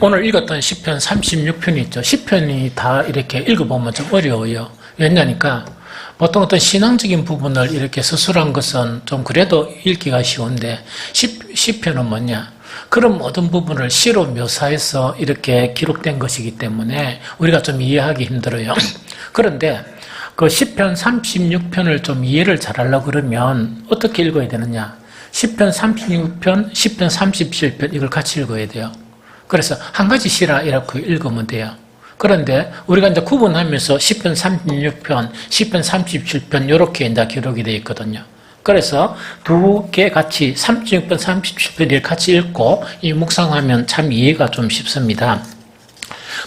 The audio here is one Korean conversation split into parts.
오늘 읽었던 시편 36편이 있죠. 시편이 다 이렇게 읽어보면 좀 어려워요. 왜냐니까 보통 어떤 신앙적인 부분을 이렇게 서술한 것은 좀 그래도 읽기가 쉬운데 시편은 뭐냐? 그런 모든 부분을 시로 묘사해서 이렇게 기록된 것이기 때문에 우리가 좀 이해하기 힘들어요. 그런데 그 시편 36편을 좀 이해를 잘하려고 그러면 어떻게 읽어야 되느냐? 시편 36편, 시편 37편 이걸 같이 읽어야 돼요. 그래서 한 가지 시라 이렇게 읽으면 돼요. 그런데 우리가 이제 구분하면서 시편 36편, 시편 37편 이렇게 이제 기록이 되어 있거든요. 그래서 두 개 같이 36편, 37편을 같이 읽고 이 묵상하면 참 이해가 좀 쉽습니다.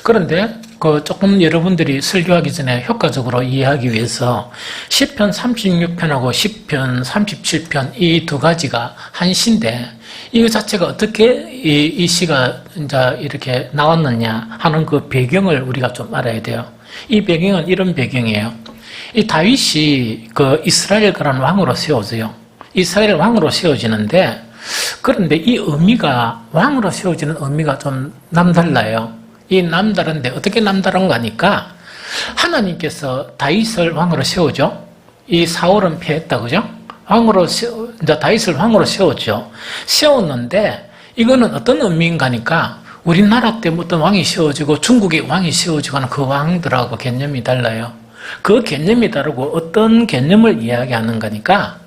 그런데 그 조금 여러분들이 설교하기 전에 효과적으로 이해하기 위해서 시편 36편하고 시편 37편 이 두 가지가 한 시인데 이 자체가 어떻게 이 시가 이제 이렇게 나왔느냐 하는 그 배경을 우리가 좀 알아야 돼요. 이 배경은 이런 배경이에요. 이 다윗이 그 이스라엘 그런 왕으로 세워져요. 이스라엘 왕으로 세워지는데 그런데 이 의미가 왕으로 세워지는 의미가 좀 남달라요. 이 남다른데 어떻게 남다른가 하니까 하나님께서 다윗을 왕으로 세우죠. 이 사울은 패했다 그죠? 이제 다윗을 왕으로 세웠죠. 세웠는데 이거는 어떤 의미인가 하니까 우리나라 때 어떤 왕이 세워지고 중국의 왕이 세워지고 하는 그 왕들하고 개념이 달라요. 그 개념이 다르고 어떤 개념을 이야기하는 거니까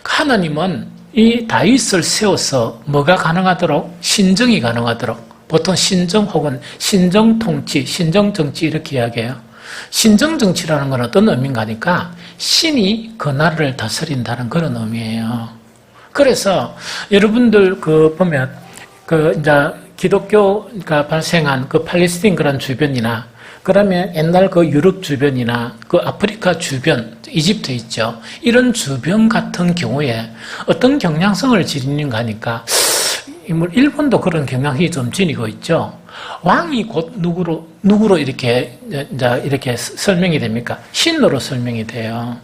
하나님은 이 다윗을 세워서 뭐가 가능하도록 신정이 가능하도록 보통 신정 혹은 신정통치, 신정정치 이렇게 이야기해요. 신정정치라는 건 어떤 의미인가 하니까 신이 그 나라를 다스린다는 그런 의미예요. 그래서 여러분들 보면 이제 기독교가 발생한 그 팔레스틴 그런 주변이나 그러면 옛날 그 유럽 주변이나 그 아프리카 주변, 이집트 있죠. 이런 주변 같은 경우에 어떤 경향성을 지니는가 하니까 일본도 그런 경향이 좀 지니고 있죠. 왕이 곧 누구로 이렇게 설명이 됩니까? 신으로 설명이 돼요.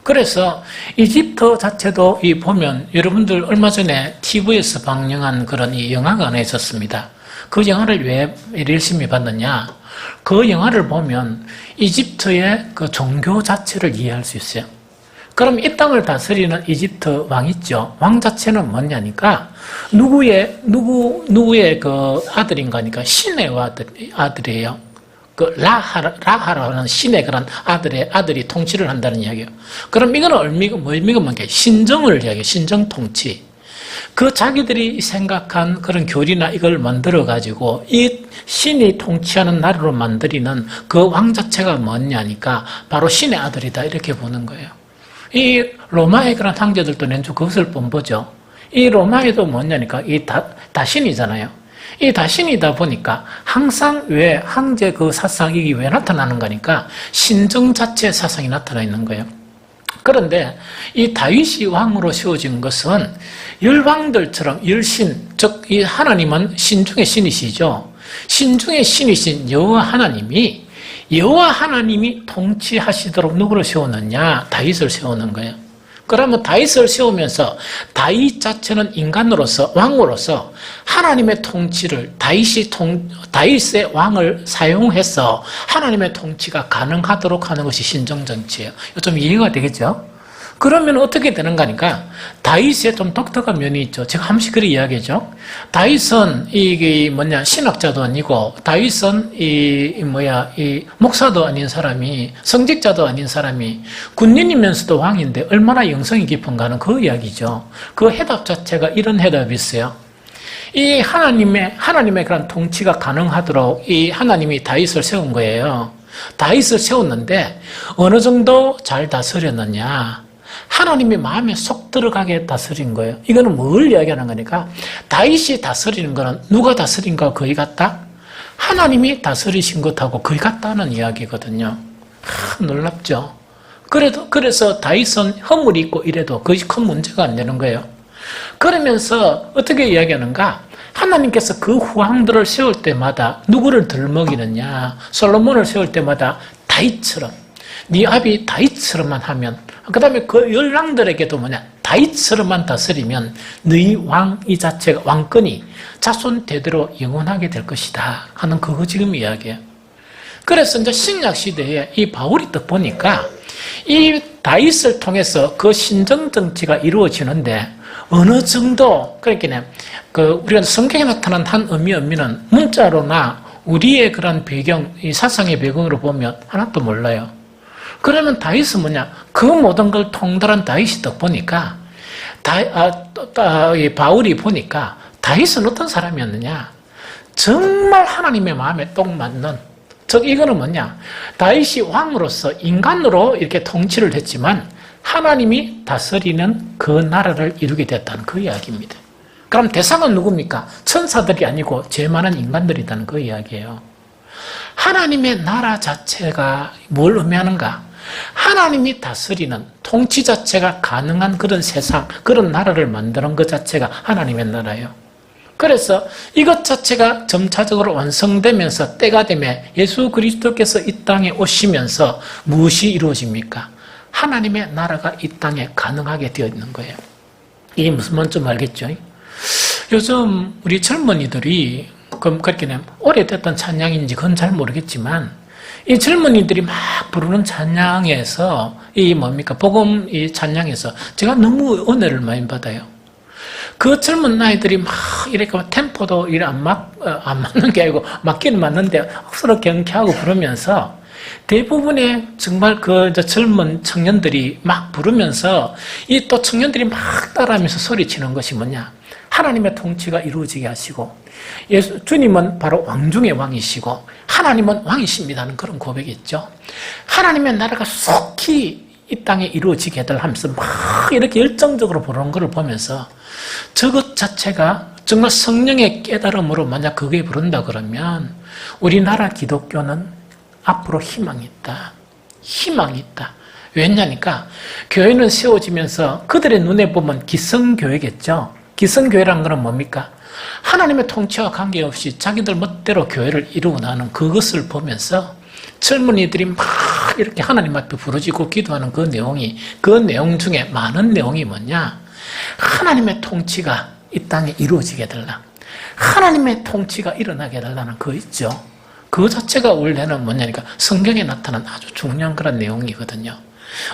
그래서 이집트 자체도 보면 여러분들 얼마 전에 TV에서 방영한 그런 이 영화가 하나 있었습니다. 그 영화를 왜 열심히 봤느냐? 그 영화를 보면 이집트의 그 종교 자체를 이해할 수 있어요. 그럼 이 땅을 다스리는 이집트 왕 있죠. 왕 자체는 뭐냐니까 누구의 그 아들인가니까 신의 아들이에요. 그 라하라는 신의 그런 아들이 통치를 한다는 이야기예요. 그럼 이거는 의미가 뭔가 신정을 이야기해요. 신정 통치. 그 자기들이 생각한 그런 교리나 이걸 만들어 가지고 이 신이 통치하는 나라로 만들이는 그 왕 자체가 뭐냐니까 바로 신의 아들이다 이렇게 보는 거예요. 이 로마의 그런 황제들도 낸주 그것을 본보죠. 이 로마에도 뭐냐니까 이 다신이잖아요. 이 다신이다 보니까 항상 왜 황제 그 사상이 왜 나타나는 거니까 신정 자체의 사상이 나타나 있는 거예요. 그런데 이 다윗이 왕으로 세워진 것은 열왕들처럼 열신, 즉 이 하나님은 신중의 신이시죠. 신중의 신이신 여호와 하나님이 통치하시도록 누구를 세우느냐? 다윗을 세우는 거예요. 그러면 다윗을 세우면서 다윗 자체는 인간으로서 왕으로서 하나님의 통치를 다윗의 왕을 사용해서 하나님의 통치가 가능하도록 하는 것이 신정정치예요. 이거 좀 이해가 되겠죠? 그러면 어떻게 되는가 하니까 다윗의 좀 독특한 면이 있죠. 제가 한 번씩 그렇게 이야기하죠. 다윗은 신학자도 아니고 다윗은 목사도 아닌 사람이 성직자도 아닌 사람이 군인이면서도 왕인데 얼마나 영성이 깊은가 하는 그 이야기죠. 그 해답 자체가 이런 해답이 있어요. 이 하나님의 그런 통치가 가능하도록 이 하나님이 다윗을 세운 거예요. 다윗을 세웠는데 어느 정도 잘 다스렸느냐? 하나님의 마음에 쏙 들어가게 다스린 거예요. 이거는 뭘 이야기하는 거니까 다윗이 다스리는 거는 누가 다스린 거와 거의 같다? 하나님이 다스리신 것하고 거의 같다는 이야기거든요. 놀랍죠? 그래서 다윗은 허물이 있고 이래도 그것이 큰 문제가 안 되는 거예요. 그러면서 어떻게 이야기하는가? 하나님께서 그 후왕들을 세울 때마다 누구를 들먹이느냐? 솔로몬을 세울 때마다 다윗처럼 네 아비 다윗처럼만 하면 그 다음에 그 열왕들에게도 다윗처럼만 다스리면 너희 왕 이 자체가 왕권이 자손 대대로 영원하게 될 것이다 하는 그거 지금 이야기예요. 그래서 이제 신약 시대에 이 바울이 딱 보니까 이 다윗을 통해서 그 신정 정치가 이루어지는데 어느 정도 그러니까 우리가 성경에 나타난 한 의미는 문자로나 우리의 그런 배경, 이 사상의 배경으로 보면 하나도 몰라요. 그러면 다윗은 뭐냐? 그 모든 걸 통달한 다윗이 딱 보니까 바울이 보니까 다윗은 어떤 사람이었느냐? 정말 하나님의 마음에 딱 맞는, 즉 이거는 뭐냐? 다윗이 왕으로서 인간으로 이렇게 통치를 했지만 하나님이 다스리는 그 나라를 이루게 됐다는 그 이야기입니다. 그럼 대상은 누굽니까? 천사들이 아니고 죄 많은 인간들이라는 그 이야기예요. 하나님의 나라 자체가 뭘 의미하는가? 하나님이 다스리는 통치 자체가 가능한 그런 세상, 그런 나라를 만드는 것 자체가 하나님의 나라예요. 그래서 이것 자체가 점차적으로 완성되면서 때가 되면 예수 그리스도께서 이 땅에 오시면서 무엇이 이루어집니까? 하나님의 나라가 이 땅에 가능하게 되어 있는 거예요. 이게 무슨 말인지 알겠죠? 요즘 우리 젊은이들이 그렇게 오래됐던 찬양인지 그건 잘 모르겠지만 이 젊은이들이 막 부르는 찬양에서 이 뭡니까? 복음 이 찬양에서 제가 너무 은혜를 많이 받아요. 그 젊은 나이들이 막 이렇게 템포도 안 맞는 게 아니고 맞기는 맞는데 서로 경쾌하고 부르면서 대부분의 정말 그 젊은 청년들이 막 부르면서 이 또 청년들이 막 따라하면서 소리치는 것이 뭐냐? 하나님의 통치가 이루어지게 하시고 주님은 바로 왕 중의 왕이시고 하나님은 왕이십니다는 그런 고백이죠. 하나님의 나라가 속히 이 땅에 이루어지게 될 하면서 막 이렇게 열정적으로 부르는 것을 보면서 저것 자체가 정말 성령의 깨달음으로 만약 그게 부른다 그러면 우리나라 기독교는 앞으로 희망이 있다. 희망이 있다. 왜냐니까 교회는 세워지면서 그들의 눈에 보면 기성교회겠죠. 기성교회라는 것은 뭡니까? 하나님의 통치와 관계없이 자기들 멋대로 교회를 이루어 나가는 그것을 보면서 젊은이들이 막 이렇게 하나님 앞에 부르짖고 기도하는 그 내용 중에 많은 내용이 뭐냐? 하나님의 통치가 이 땅에 이루어지게 되라. 하나님의 통치가 일어나게 되라는 거 있죠. 그 자체가 원래는 뭐냐니까 성경에 나타난 아주 중요한 그런 내용이거든요.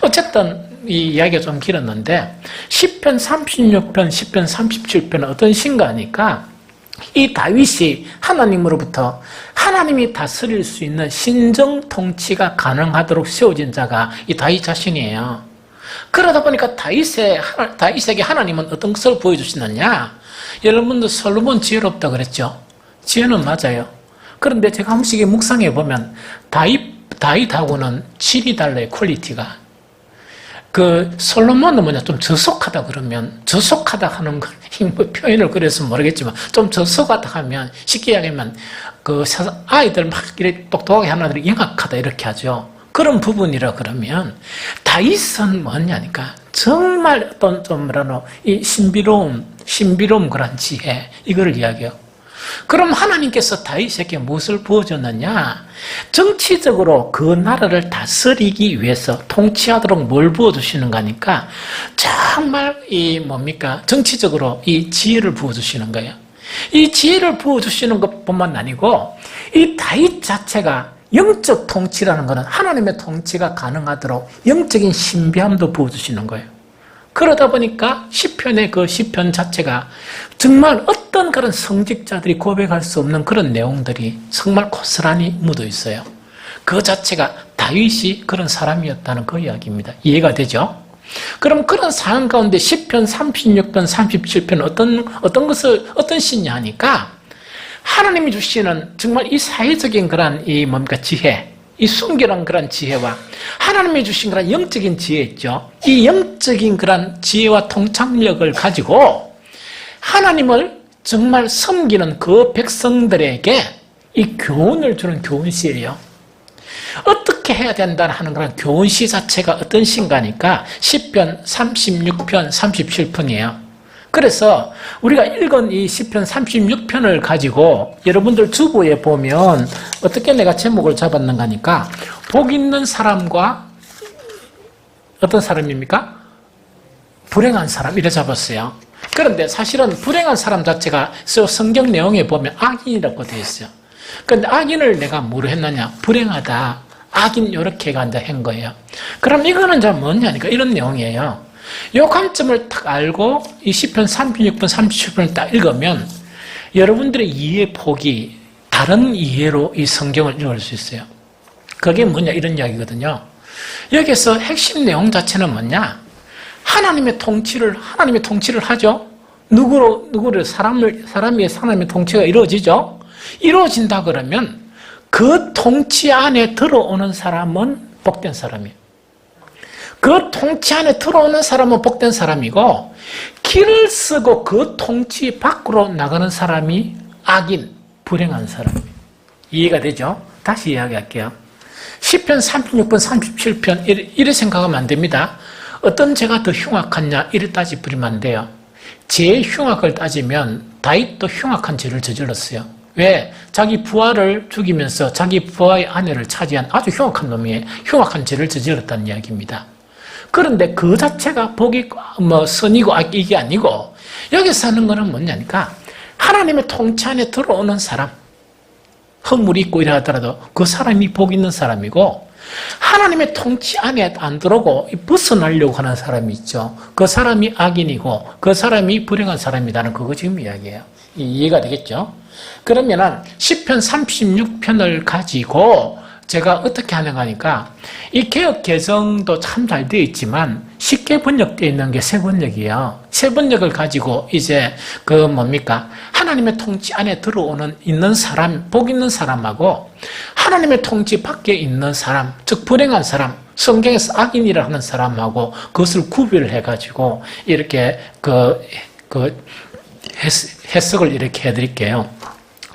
어쨌든 이 이야기가 좀 길었는데 시편 36편, 시편 37편은 어떤 신가니까 이 다윗이 하나님으로부터 하나님이 다스릴 수 있는 신정 통치가 가능하도록 세워진 자가 이 다윗 자신이에요. 그러다 보니까 다윗에게 하나님은 어떤 것을 보여주시느냐? 여러분도 솔로몬 지혜롭다 그랬죠? 지혜는 맞아요. 그런데 제가 한 번씩 묵상해 보면 다윗하고는 질이 달라요. 퀄리티가. 솔로몬은 뭐냐, 좀 저속하다 그러면, 저속하다 하는 건, 표현을 그래서 모르겠지만, 좀 저속하다 하면, 쉽게 이야기하면, 아이들 막 이렇게 똑똑하게 하는 아들이 영악하다 이렇게 하죠. 그런 부분이라 그러면, 다윗은 뭐냐니까, 정말 어떤 이 신비로움 그런 지혜, 이거를 이야기해요. 그럼 하나님께서 다윗에게 무엇을 부어줬느냐? 정치적으로 그 나라를 다스리기 위해서 통치하도록 뭘 부어주시는가 하니까 정말 정치적으로 이 지혜를 부어주시는 거예요. 이 지혜를 부어주시는 것뿐만 아니고 이 다윗 자체가 영적 통치라는 것은 하나님의 통치가 가능하도록 영적인 신비함도 부어주시는 거예요. 그러다 보니까 시편의 그 시편 자체가 정말 어떤 그런 성직자들이 고백할 수 없는 그런 내용들이 정말 고스란히 묻어 있어요. 그 자체가 다윗이 그런 사람이었다는 그 이야기입니다. 이해가 되죠? 그럼 그런 상황 가운데 시편 36편, 37편 어떤 시냐 하니까 하나님이 주시는 정말 이 사회적인 그런 지혜, 이 순결한 그런 지혜와 하나님이 주신 그런 영적인 지혜 있죠. 이 영적인 그런 지혜와 통찰력을 가지고 하나님을 정말 섬기는 그 백성들에게 이 교훈을 주는 교훈시예요. 어떻게 해야 된다 하는 그런 교훈시 자체가 어떤 시인가니까 시편 36편, 37편이에요. 그래서 우리가 읽은 이 시편 36편을 가지고 여러분들 주보에 보면 어떻게 내가 제목을 잡았는가 하니까 복 있는 사람과 어떤 사람입니까? 불행한 사람 이래 잡았어요. 그런데 사실은 불행한 사람 자체가 성경 내용에 보면 악인이라고 되어 있어요. 그런데 악인을 내가 뭐로 했느냐? 불행하다. 악인 이렇게 한 거예요. 그럼 이거는 뭐냐니까 이런 내용이에요. 이 관점을 딱 알고 이 시편 36편, 37편을 딱 읽으면 여러분들의 이해 폭이 다른 이해로 이 성경을 읽을 수 있어요. 그게 뭐냐 이런 이야기거든요. 여기서 핵심 내용 자체는 뭐냐? 하나님의 통치를 하죠. 누구를 사람이 하나님의 통치가 이루어지죠. 이루어진다 그러면 그 통치 안에 들어오는 사람은 복된 사람이에요. 그 통치 안에 들어오는 사람은 복된 사람이고 길을 쓰고 그 통치 밖으로 나가는 사람이 악인, 불행한 사람이에요. 이해가 되죠? 다시 이야기할게요. 시편 36편, 37편 이래 생각하면 안 됩니다. 어떤 죄가 더 흉악하냐 이래 따지 부리면 안 돼요. 죄의 흉악을 따지면 다윗도 흉악한 죄를 저질렀어요. 왜? 자기 부하를 죽이면서 자기 부하의 아내를 차지한 아주 흉악한 놈이 흉악한 죄를 저질렀다는 이야기입니다. 그런데 그 자체가 복이 선이고 악이 아니고 여기서 하는 거는 뭐냐니까 하나님의 통치 안에 들어오는 사람, 허물이 있고 이래 하더라도 그 사람이 복 있는 사람이고 하나님의 통치 안에 안 들어오고 벗어나려고 하는 사람이 있죠. 그 사람이 악인이고 그 사람이 불행한 사람이라는 그거 지금 이야기예요. 이해가 되겠죠? 그러면은 시편 36편을 가지고 제가 어떻게 하는가 하니까 이 개역 개정도 참 잘 되어 있지만 쉽게 번역되어 있는 게 새 번역이에요. 새 번역을 가지고 이제 하나님의 통치 안에 있는 사람, 복 있는 사람하고 하나님의 통치 밖에 있는 사람, 즉 불행한 사람, 성경에서 악인이라 하는 사람하고 그것을 구별을 해가지고 이렇게 해석을 이렇게 해드릴게요.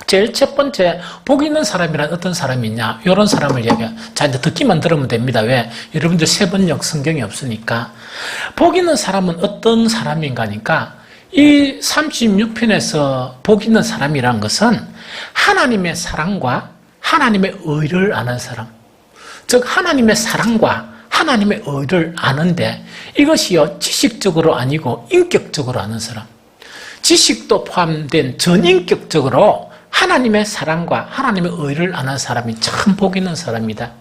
제일 첫 번째, 복 있는 사람이란 어떤 사람이 있냐? 이런 사람을 얘기해요. 자, 이제 듣기만 들으면 됩니다. 왜? 여러분들 새 번역 성경이 없으니까. 복 있는 사람은 어떤 사람인가 하니까 이 36편에서 복 있는 사람이란 것은 하나님의 사랑과 하나님의 의를 아는 사람. 즉, 하나님의 사랑과 하나님의 의를 아는데 이것이요, 지식적으로 아니고 인격적으로 아는 사람. 지식도 포함된 전인격적으로 하나님의 사랑과 하나님의 의를 아는 사람이 참 복 있는 사람이다.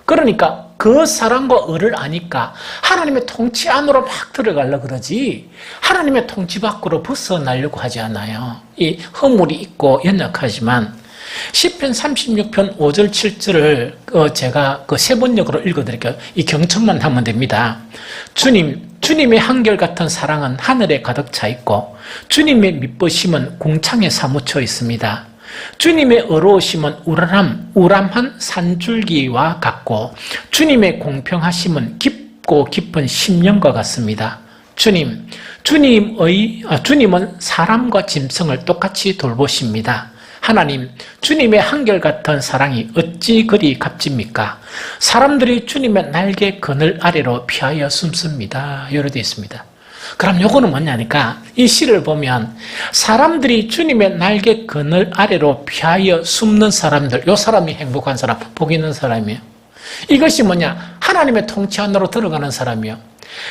그러니까 그 사랑과 의를 아니까 하나님의 통치 안으로 막 들어가려고 그러지 하나님의 통치 밖으로 벗어나려고 하지 않아요. 이 허물이 있고 연약하지만 시편 36편 5절 7절을 제가 새 번역으로 읽어드릴게요. 이 경청만 하면 됩니다. 주님의 한결같은 사랑은 하늘에 가득 차 있고 주님의 미쁘심은 궁창에 사무쳐 있습니다. 주님의 의로우심은 우람한 산줄기와 같고 주님의 공평하심은 깊고 깊은 심령과 같습니다. 주님은 사람과 짐승을 똑같이 돌보십니다. 하나님, 주님의 한결같은 사랑이 어찌 그리 값집니까? 사람들이 주님의 날개 그늘 아래로 피하여 숨습니다. 이렇게 되어 있습니다. 그럼 요거는 뭐냐니까 이 시를 보면 사람들이 주님의 날개 그늘 아래로 피하여 숨는 사람들, 요 사람이 행복한 사람, 복 있는 사람이에요. 이것이 뭐냐? 하나님의 통치 안으로 들어가는 사람이에요.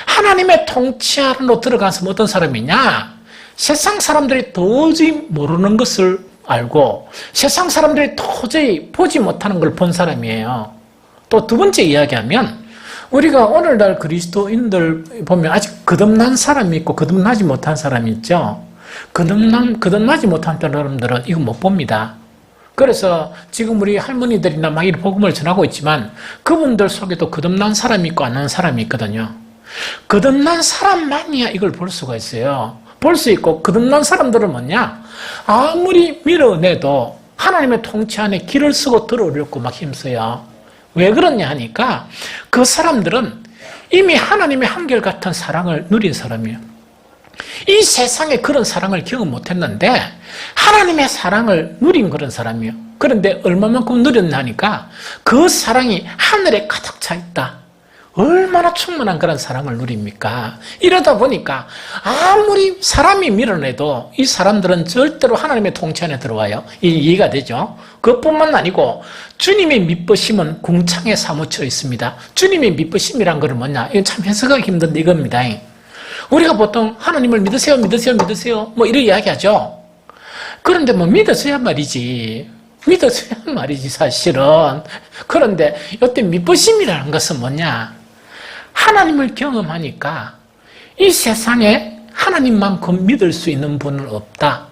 하나님의 통치 안으로 들어가서 어떤 사람이냐? 세상 사람들이 도저히 모르는 것을 알고 세상 사람들이 도저히 보지 못하는 걸 본 사람이에요. 또 두 번째 이야기하면 우리가 오늘날 그리스도인들 보면 아직 거듭난 사람이 있고 거듭나지 못한 사람이 있죠. 거듭나지 못한 사람들은 이거 못 봅니다. 그래서 지금 우리 할머니들이나 막 이런 복음을 전하고 있지만 그분들 속에도 거듭난 사람이 있고 안 하는 사람이 있거든요. 거듭난 사람만이야 이걸 볼 수가 있어요. 볼 수 있고 거듭난 사람들은 뭐냐? 아무리 밀어내도 하나님의 통치 안에 길을 쓰고 들어오려고 막 힘써요. 왜 그러냐 하니까 그 사람들은 이미 하나님의 한결같은 사랑을 누린 사람이에요. 이 세상에 그런 사랑을 경험 못했는데 하나님의 사랑을 누린 그런 사람이에요. 그런데 얼마만큼 누렸나 하니까 그 사랑이 하늘에 가득 차 있다. 얼마나 충만한 그런 사랑을 누립니까? 이러다 보니까 아무리 사람이 밀어내도 이 사람들은 절대로 하나님의 통치 안에 들어와요. 이해가 되죠? 그것뿐만 아니고 주님의 미쁘심은 궁창에 사무쳐 있습니다. 주님의 미쁘심이란 것은 뭐냐? 이건 참 해석하기 힘든데 이겁니다. 우리가 보통 하나님을 믿으세요, 믿으세요, 믿으세요. 뭐 이런 이야기 하죠. 그런데 뭐 믿으세요 말이지. 믿으세요 말이지, 사실은. 그런데 이때 믿으심이라는 것은 뭐냐? 하나님을 경험하니까 이 세상에 하나님만큼 믿을 수 있는 분은 없다.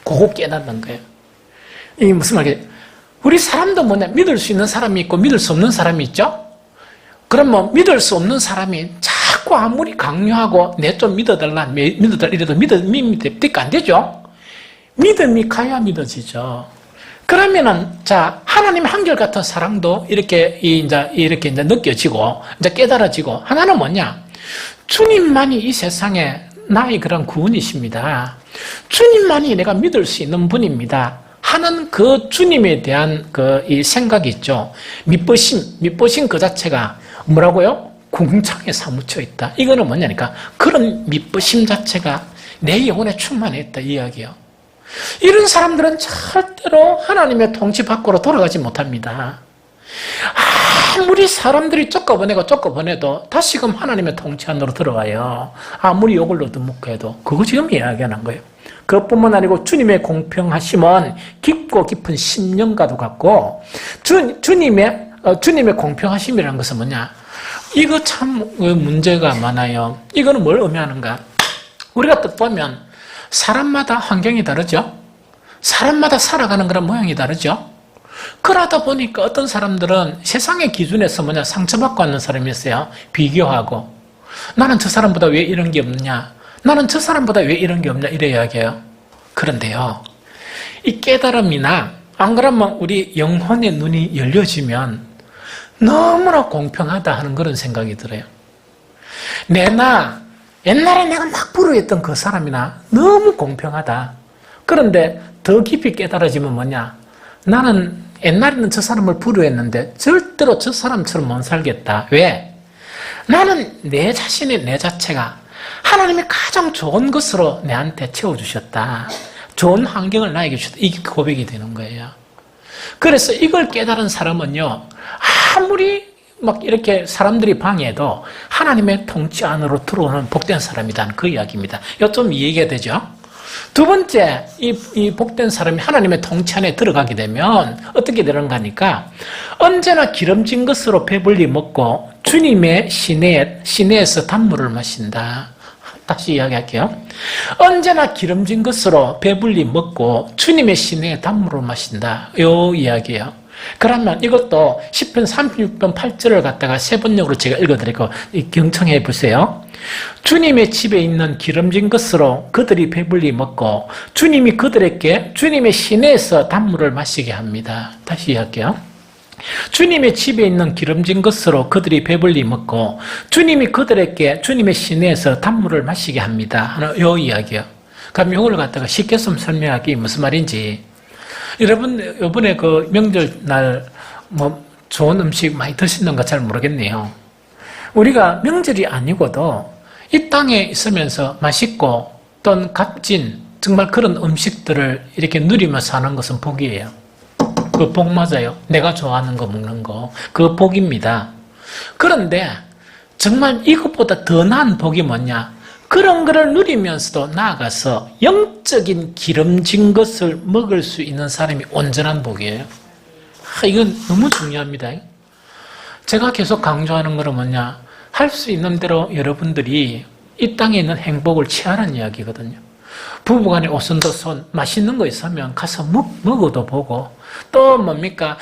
그거 깨닫는 거예요. 이게 무슨 말이에요? 우리 사람도 뭐냐? 믿을 수 있는 사람이 있고 믿을 수 없는 사람이 있죠? 그럼 뭐 믿을 수 없는 사람이 자꾸 아무리 강요하고 내 좀 믿어달라, 믿어달라 이래도 믿음이 됩니까? 안 되죠? 믿음이 가야 믿어지죠. 그러면은, 자, 하나님 한결같은 사랑도 이렇게 느껴지고, 이제 깨달아지고, 하나는 뭐냐? 주님만이 이 세상에 나의 그런 구원이십니다. 주님만이 내가 믿을 수 있는 분입니다. 하는 그 주님에 대한 이 생각이 있죠. 믿으심 그 자체가 뭐라고요? 궁창에 사무쳐 있다. 이거는 뭐냐니까, 그런 믿으심 자체가 내 영혼에 충만해 있다, 이 이야기예요. 이런 사람들은 절대로 하나님의 통치 밖으로 돌아가지 못합니다. 아무리 사람들이 쫓겨보내도 다시금 하나님의 통치 안으로 들어와요. 아무리 욕을 얻어먹고 해도. 그거 지금 이야기하는 거예요. 그것뿐만 아니고 주님의 공평하심은 깊고 깊은 심령과도 같고, 주님의 공평하심이라는 것은 뭐냐? 이거 참 문제가 많아요. 이거는 뭘 의미하는가? 우리가 또 보면 사람마다 환경이 다르죠? 사람마다 살아가는 그런 모양이 다르죠? 그러다 보니까 어떤 사람들은 세상의 기준에서 뭐냐? 상처받고 하는 사람이 있어요. 비교하고. 나는 저 사람보다 왜 이런 게 없냐? 나는 저 사람보다 왜 이런 게 없냐? 이래 이야기해요. 그런데요, 이 깨달음이나, 안 그러면 우리 영혼의 눈이 열려지면 너무나 공평하다 하는 그런 생각이 들어요. 옛날에 내가 막 불우했던 그 사람이나 너무 공평하다. 그런데 더 깊이 깨달아지면 뭐냐? 나는 옛날에는 저 사람을 불우했는데 절대로 저 사람처럼 못 살겠다. 왜? 나는 내 자체가 하나님이 가장 좋은 것으로 내한테 채워주셨다. 좋은 환경을 나에게 주셨다. 이게 고백이 되는 거예요. 그래서 이걸 깨달은 사람은요, 아무리 막 이렇게 사람들이 방해해도 하나님의 통치 안으로 들어오는 복된 사람이다. 그 이야기입니다. 이거 좀 이해가 되죠? 두 번째, 이 복된 사람이 하나님의 통치 안에 들어가게 되면 어떻게 되는가 하니까, 언제나 기름진 것으로 배불리 먹고 주님의 시내에서 단물을 마신다. 다시 이야기할게요. 언제나 기름진 것으로 배불리 먹고 주님의 시내에 단물을 마신다. 요 이야기예요. 그러면 이것도 시편 36편 8절을 갖다가 세 번역으로 제가 읽어드리고 경청해 보세요. 주님의 집에 있는 기름진 것으로 그들이 배불리 먹고 주님이 그들에게 주님의 시내에서 단물을 마시게 합니다. 다시 이야기할게요. 주님의 집에 있는 기름진 것으로 그들이 배불리 먹고 주님이 그들에게 주님의 시내에서 단물을 마시게 합니다. 요 이야기요. 그럼 이걸 갖다가 쉽게 좀 설명하기 무슨 말인지. 여러분, 이번에 그 명절날 뭐 좋은 음식 많이 드시는 거 잘 모르겠네요. 우리가 명절이 아니고도 이 땅에 있으면서 맛있고 또는 값진 정말 그런 음식들을 이렇게 누리며 사는 것은 복이에요. 그 복 맞아요. 내가 좋아하는 거 먹는 거. 그 복입니다. 그런데 정말 이것보다 더 나은 복이 뭐냐? 그런 거를 누리면서도 나아가서 영적인 기름진 것을 먹을 수 있는 사람이 온전한 복이에요. 이건 너무 중요합니다. 제가 계속 강조하는 거는 뭐냐? 할 수 있는 대로 여러분들이 이 땅에 있는 행복을 취하라는 이야기거든요. 부부간에 오손도손 맛있는 거 있으면 가서 먹어도 보고, 또 뭡니까?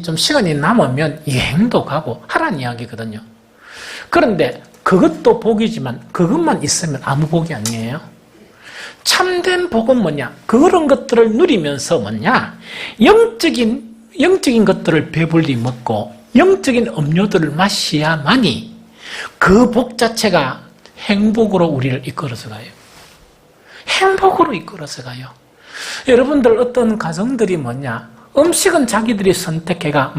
좀 시간이 남으면 여행도 가고 하라는 이야기거든요. 그런데 그것도 복이지만 그것만 있으면 아무 복이 아니에요. 참된 복은 뭐냐? 그런 것들을 누리면서 뭐냐? 영적인 것들을 배불리 먹고 영적인 음료들을 마셔야만이 그 복 자체가 행복으로 우리를 이끌어서 가요. 행복으로 이끌어서 가요. 여러분들 어떤 가정들이 뭐냐? 음식은 자기들이 선택해가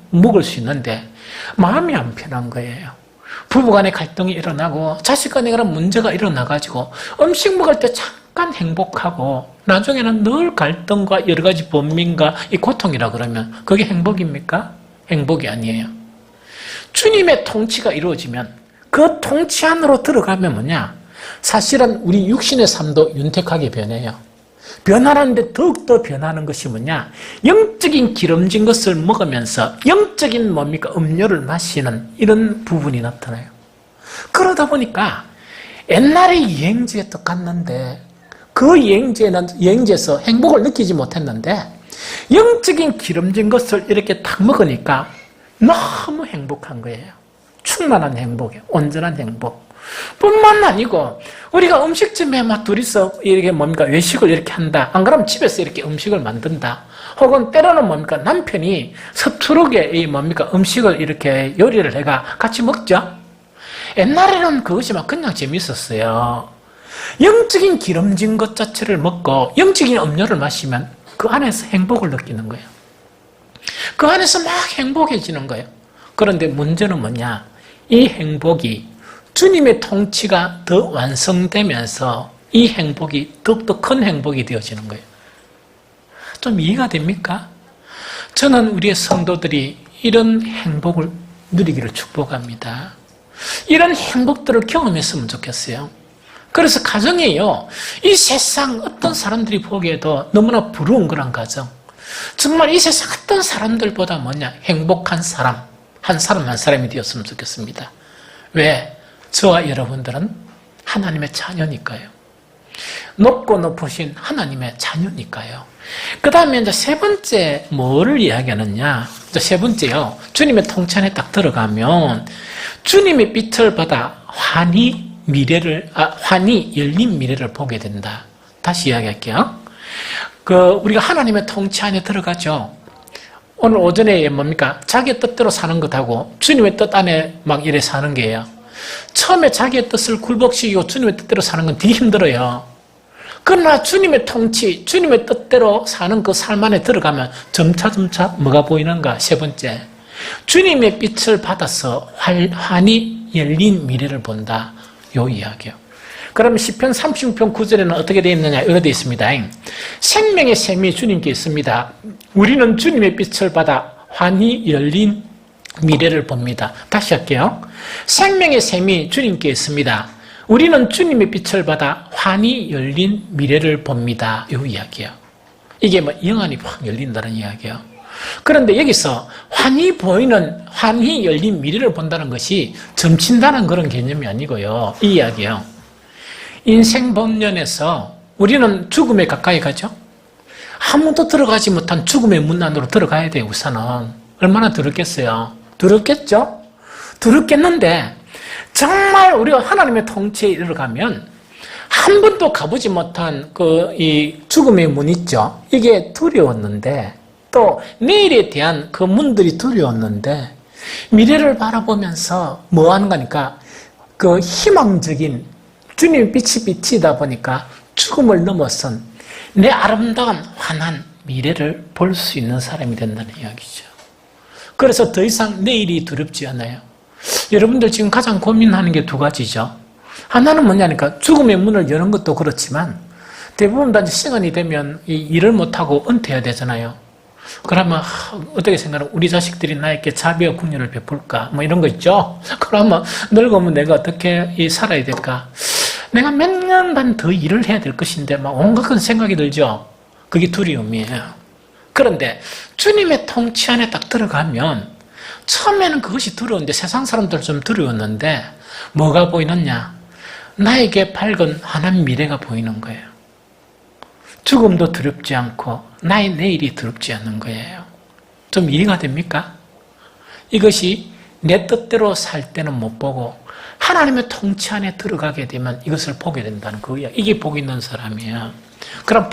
먹을 수 있는데 마음이 안 편한 거예요. 부부간에 갈등이 일어나고 자식간에 그런 문제가 일어나가지고 음식 먹을 때 잠깐 행복하고 나중에는 늘 갈등과 여러 가지 번민과 이 고통이라 그러면 그게 행복입니까? 행복이 아니에요. 주님의 통치가 이루어지면 그 통치 안으로 들어가면 뭐냐? 사실은 우리 육신의 삶도 윤택하게 변해요. 변하는데 더욱더 변하는 것이 뭐냐? 영적인 기름진 것을 먹으면서 영적인 뭡니까? 음료를 마시는 이런 부분이 나타나요. 그러다 보니까 옛날에 여행지에 또 갔는데 그 여행지에서 행복을 느끼지 못했는데 영적인 기름진 것을 이렇게 딱 먹으니까 너무 행복한 거예요. 충만한 행복이에요. 온전한 행복. 뿐만 아니고 우리가 음식점에 막 둘이서 이렇게 뭡니까 외식을 이렇게 한다. 안 그러면 집에서 이렇게 음식을 만든다. 혹은 때로는 뭡니까 남편이 서투르게 이 뭡니까 음식을 이렇게 요리를 해가 같이 먹죠. 옛날에는 그것이 막 그냥 재밌었어요. 영적인 기름진 것 자체를 먹고 영적인 음료를 마시면 그 안에서 행복을 느끼는 거예요. 그 안에서 막 행복해지는 거예요. 그런데 문제는 뭐냐? 이 행복이 주님의 통치가 더 완성되면서 이 행복이 더욱더 큰 행복이 되어지는 거예요. 좀 이해가 됩니까? 저는 우리의 성도들이 이런 행복을 누리기를 축복합니다. 이런 행복들을 경험했으면 좋겠어요. 그래서 가정이에요. 이 세상 어떤 사람들이 보기에도 너무나 부러운 그런 가정. 정말 이 세상 어떤 사람들보다 뭐냐? 행복한 사람. 한 사람 한 사람이 되었으면 좋겠습니다. 왜? 저와 여러분들은 하나님의 자녀니까요. 높고 높으신 하나님의 자녀니까요. 그 다음에 이제 세 번째 뭐를 이야기하느냐? 이제 세 번째요. 주님의 통치 안에 딱 들어가면 주님의 빛을 받아 환히 열린 미래를 보게 된다. 다시 이야기할게요. 우리가 하나님의 통치 안에 들어가죠. 오늘 오전에 뭡니까? 자기의 뜻대로 사는 것하고 주님의 뜻 안에 막 이래 사는 게예요. 처음에 자기의 뜻을 굴복시키고 주님의 뜻대로 사는 건 되게 힘들어요. 그러나 주님의 통치, 주님의 뜻대로 사는 그 삶 안에 들어가면 점차 뭐가 보이는가? 세 번째, 주님의 빛을 받아서 환히 열린 미래를 본다. 요 이야기요. 그러면 시편 36편 9절에는 어떻게 되어 있느냐? 이렇게 되어 있습니다. 생명의 샘이 주님께 있습니다. 우리는 주님의 빛을 받아 환히 열린 미래를 봅니다. 다시 할게요. 생명의 샘이 주님께 있습니다. 우리는 주님의 빛을 받아 환히 열린 미래를 봅니다. 이 이야기예요. 이게 뭐 영안이 확 열린다는 이야기예요. 그런데 여기서 환히 열린 미래를 본다는 것이 점친다는 그런 개념이 아니고요. 이 이야기예요. 인생 본연에서 우리는 죽음에 가까이 가죠. 아무도 들어가지 못한 죽음의 문 안으로 들어가야 돼요. 우선은. 얼마나 두렵겠어요. 두렵겠죠? 두렵겠는데 정말 우리가 하나님의 통치에 이르러가면 한 번도 가보지 못한 이 죽음의 문 있죠. 이게 두려웠는데 또 내일에 대한 그 문들이 두려웠는데 미래를 바라보면서 뭐 하는 거니까 그 희망적인 주님의 빛이 비치다 보니까 죽음을 넘어선 내 아름다운 환한 미래를 볼 수 있는 사람이 된다는 이야기죠. 그래서 더 이상 내일이 두렵지 않아요. 여러분들 지금 가장 고민하는 게 두 가지죠. 하나는 뭐냐니까 죽음의 문을 여는 것도 그렇지만 대부분 다 시간이 되면 일을 못하고 은퇴해야 되잖아요. 그러면 어떻게 생각하면 우리 자식들이 나에게 자비와 긍휼을 베풀까? 뭐 이런 거 있죠. 그러면 늙으면 내가 어떻게 살아야 될까? 내가 몇 년 반 더 일을 해야 될 것인데 막 온갖 큰 생각이 들죠. 그게 두려움이에요. 그런데 주님의 통치 안에 딱 들어가면 처음에는 그것이 두려운데 세상 사람들 좀 두려웠는데 뭐가 보이느냐? 나에게 밝은 환한 미래가 보이는 거예요. 죽음도 두렵지 않고 나의 내일이 두렵지 않는 거예요. 좀 이해가 됩니까? 이것이 내 뜻대로 살 때는 못 보고 하나님의 통치 안에 들어가게 되면 이것을 보게 된다는 거예요. 이게 복 있는 사람이에요. 그럼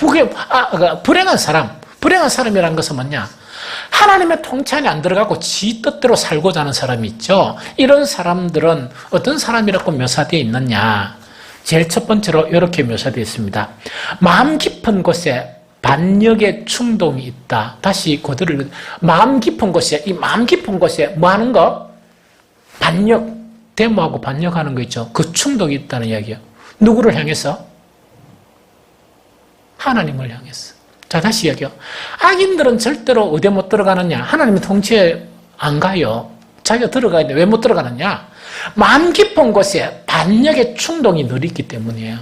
불행한 사람이라는 것은 뭐냐? 하나님의 통치 안에 안 들어가고 지 뜻대로 살고자 하는 사람이 있죠. 이런 사람들은 어떤 사람이라고 묘사되어 있느냐? 제일 첫 번째로 이렇게 묘사되어 있습니다. 마음 깊은 곳에 반역의 충동이 있다. 다시 그대로 마음 깊은 곳에, 이 마음 깊은 곳에 뭐 하는 거? 반역, 데모하고 반역하는 거 있죠. 그 충동이 있다는 이야기예요. 누구를 향해서? 하나님을 향해서. 자, 다시 이야기해요. 악인들은 절대로 어디 못 들어가느냐? 하나님의 통치에 안 가요. 자기가 들어가야 돼. 왜 못 들어가느냐? 마음 깊은 곳에 반역의 충동이 늘 있기 때문이에요.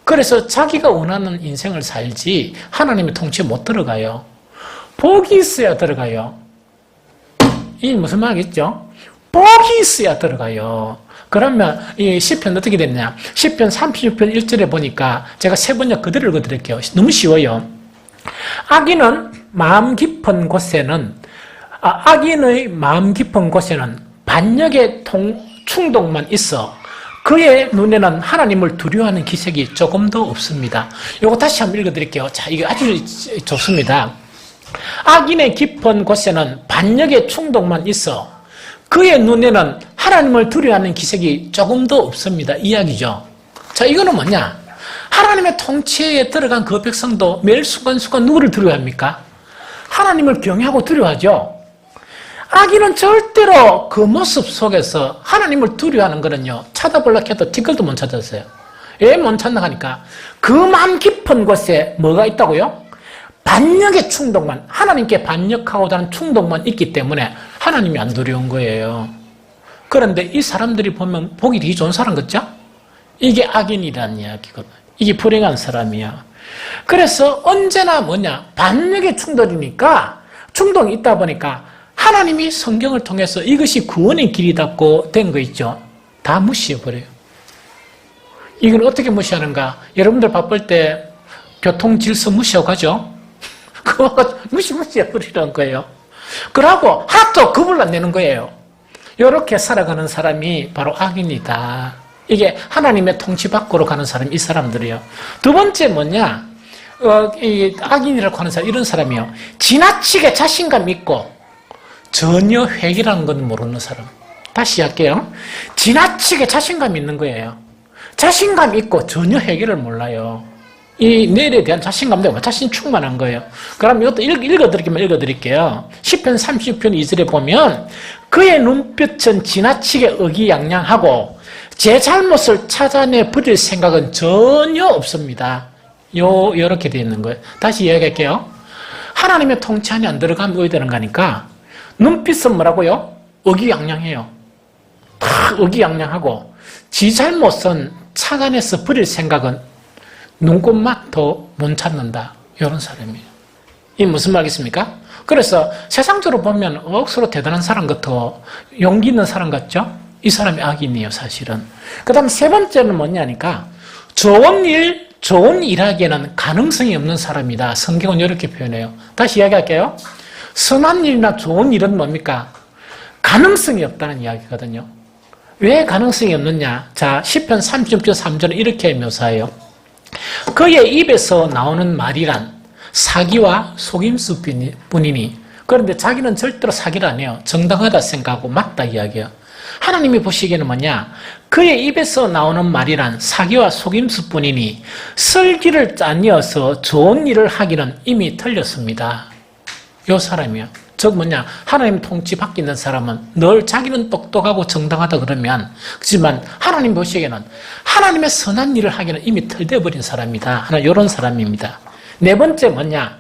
그래서 자기가 원하는 인생을 살지 하나님의 통치에 못 들어가요. 복이 있어야 들어가요. 이게 무슨 말이겠죠? 복이 있어야 들어가요. 그러면 이 시편 어떻게 됐냐? 시편 36편 1절에 보니까 제가 세 번역 그대로 읽어드릴게요. 너무 쉬워요. 악인은 마음 깊은 곳에는 악인의 마음 깊은 곳에는 반역의 충동만 있어 그의 눈에는 하나님을 두려워하는 기색이 조금도 없습니다. 이거 다시 한번 읽어드릴게요. 자, 이게 아주 좋습니다. 악인의 깊은 곳에는 반역의 충동만 있어 그의 눈에는 하나님을 두려워하는 기색이 조금도 없습니다. 이야기죠. 자, 이거는 뭐냐? 하나님의 통치에 들어간 그 백성도 매일 순간순간 누구를 두려워합니까? 하나님을 경외하고 두려워하죠. 악인은 절대로 그 모습 속에서 하나님을 두려워하는 거는요, 찾아보려고 해도 티끌도 못 찾았어요. 왜 못 찾나 하니까 그 마음 깊은 곳에 뭐가 있다고요? 반역의 충동만, 하나님께 반역하고자 하는 충동만 있기 때문에 하나님이 안 두려운 거예요. 그런데 이 사람들이 보면 보기 되게 좋은 사람 같죠? 이게 악인이라는 이야기거든. 이게 불행한 사람이야. 그래서 언제나 뭐냐? 반역의 충동이니까, 충동이 있다 보니까 하나님이 성경을 통해서 이것이 구원의 길이다고 된 거 있죠? 다 무시해버려요. 이걸 어떻게 무시하는가? 여러분들 바쁠 때 교통 질서 무시하고 가죠? 그거 무시해버리는 거예요. 그러고 하나도 겁을 안 내는 거예요. 이렇게 살아가는 사람이 바로 악인이다. 이게 하나님의 통치 밖으로 가는 사람이 이 사람들이에요. 두 번째 뭐냐? 이 악인이라고 하는 사람, 이런 사람이요. 지나치게 자신감 있고 전혀 회개라는 건 모르는 사람. 다시 할게요. 지나치게 자신감 있는 거예요. 자신감 있고 전혀 회개를 몰라요. 이 내일에 대한 자신감도 자신 충만한 거예요. 그럼 이것도 읽어드릴게요. 시편 30편 2절에 보면 그의 눈빛은 지나치게 의기양양하고 제 잘못을 찾아내 버릴 생각은 전혀 없습니다. 요렇게 되어 있는 거예요. 다시 이야기할게요. 하나님의 통치 안에 안 들어가면 어떻게 되는 거니까 눈빛은 뭐라고요? 의기양양해요. 다 의기양양하고 지 잘못은 찾아내서 버릴 생각은 눈곱맛도 못 찾는다. 이런 사람이에요. 이게 무슨 말이겠습니까? 그래서 세상적으로 보면 억수로 대단한 사람 같고 용기 있는 사람 같죠? 이 사람이 악인이에요, 사실은. 그 다음 세 번째는 뭐냐니까 좋은 일 하기에는 가능성이 없는 사람이다. 성경은 이렇게 표현해요. 다시 이야기할게요. 선한 일이나 좋은 일은 뭡니까? 가능성이 없다는 이야기거든요. 왜 가능성이 없느냐? 자, 시편 30편 3절은 이렇게 묘사해요. 그의 입에서 나오는 말이란 사기와 속임수 뿐이니 그런데 자기는 절대로 사기를 안 해요. 정당하다 생각하고 맞다 이야기해요. 하나님이 보시기에는 뭐냐? 그의 입에서 나오는 말이란 사기와 속임수 뿐이니 설기를 짜뉘어서 좋은 일을 하기는 이미 틀렸습니다. 요 사람이요. 즉 뭐냐? 하나님 통치 밖에 있는 사람은 늘 자기는 똑똑하고 정당하다 그러면 그렇지만 하나님 보시기에는 하나님의 선한 일을 하기는 이미 틀려버린 사람이다. 하나 이런 사람입니다. 네 번째 뭐냐?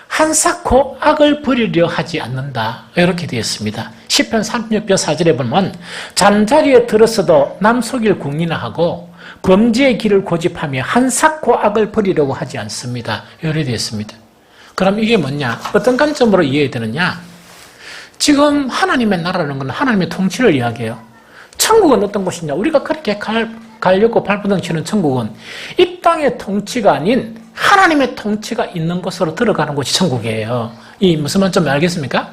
한사코 악을 버리려 하지 않는다. 이렇게 되어 있습니다. 시편 36편 4절에 보면 잠자리에 들었어도 남 속일 궁리나 하고 범죄의 길을 고집하며 한사코 악을 버리려고 하지 않습니다. 이렇게 되어 있습니다. 그럼 이게 뭐냐? 어떤 관점으로 이해해야 되느냐? 지금 하나님의 나라라는 건 하나님의 통치를 이야기해요. 천국은 어떤 곳이냐? 우리가 그렇게 가려고 발버둥 치는 천국은 이 땅의 통치가 아닌 하나님의 통치가 있는 곳으로 들어가는 곳이 천국이에요. 이 무슨 말인지 알겠습니까?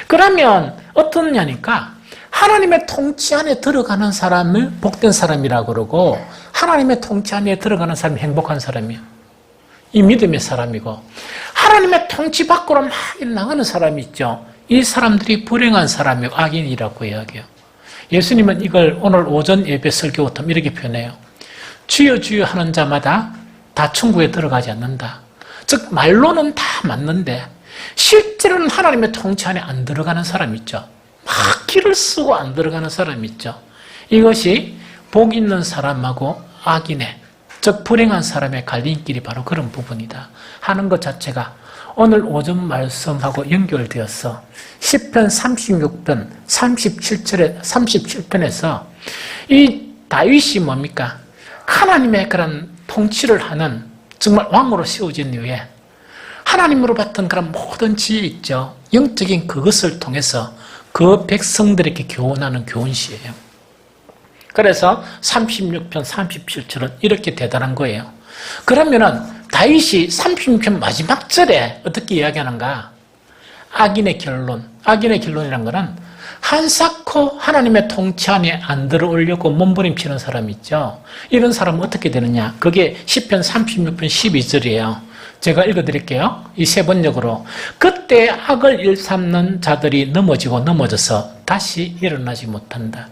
그러면 어떠냐니까 하나님의 통치 안에 들어가는 사람을 복된 사람이라고 그러고 하나님의 통치 안에 들어가는 사람이 행복한 사람이에요. 이 믿음의 사람이고 하나님의 통치 밖으로 막 나가는 사람이 있죠. 이 사람들이 불행한 사람이고 악인이라고 이야기해요. 예수님은 이걸 오늘 오전 예배 설교부터 이렇게 표현해요. 주여 주여 하는 자마다 다 천국에 들어가지 않는다. 즉 말로는 다 맞는데 실제로는 하나님의 통치 안에 안 들어가는 사람 있죠. 막 길을 쓰고 안 들어가는 사람 있죠. 이것이 복 있는 사람하고 악인의 즉 불행한 사람의 갈림길이 바로 그런 부분이다 하는 것 자체가 오늘 오전 말씀하고 연결되어서 시편 36편 37편에서 이 다윗이 뭡니까? 하나님의 그런 통치를 하는 정말 왕으로 세워진 이후에 하나님으로 받던 그런 모든 지혜 있죠. 영적인 그것을 통해서 그 백성들에게 교훈하는 교훈시예요. 그래서 36편 37절은 이렇게 대단한 거예요. 그러면은 다윗이 36편 마지막 절에 어떻게 이야기하는가? 악인의 결론이란 거는 한사코 하나님의 통치 안에 안 들어오려고 몸부림치는 사람 있죠. 이런 사람은 어떻게 되느냐? 그게 시편 36편 12절이에요. 제가 읽어드릴게요. 이 세 번역으로. 그때 악을 일삼는 자들이 넘어져서 다시 일어나지 못한다.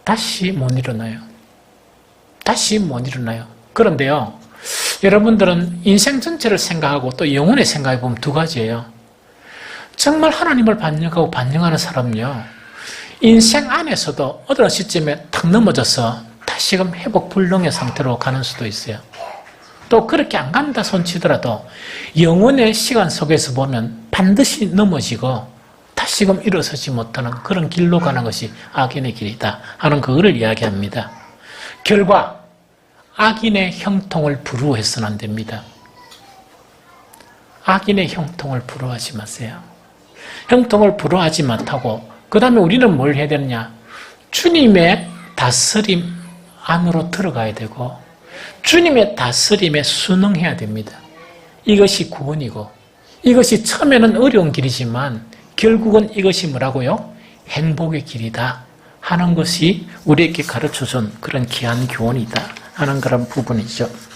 다시 못 일어나요. 그런데요, 여러분들은 인생 전체를 생각하고 또 영혼의 생각해 보면 두 가지예요. 정말 하나님을 반영하는 사람은요, 인생 안에서도 어느 시점에 탁 넘어져서 다시금 회복 불능의 상태로 가는 수도 있어요. 또 그렇게 안 간다 손치더라도 영혼의 시간 속에서 보면 반드시 넘어지고 다시금 일어서지 못하는 그런 길로 가는 것이 악인의 길이다 하는 그거를 이야기합니다. 결과 악인의 형통을 부러워해서는 안 됩니다. 악인의 형통을 부러워하지 마세요. 형통을 부러워하지 못하고 그 다음에 우리는 뭘 해야 되느냐? 주님의 다스림 안으로 들어가야 되고 주님의 다스림에 순응해야 됩니다. 이것이 구원이고 이것이 처음에는 어려운 길이지만 결국은 이것이 뭐라고요? 행복의 길이다 하는 것이 우리에게 가르쳐준 그런 귀한 교훈이다 하는 그런 부분이죠.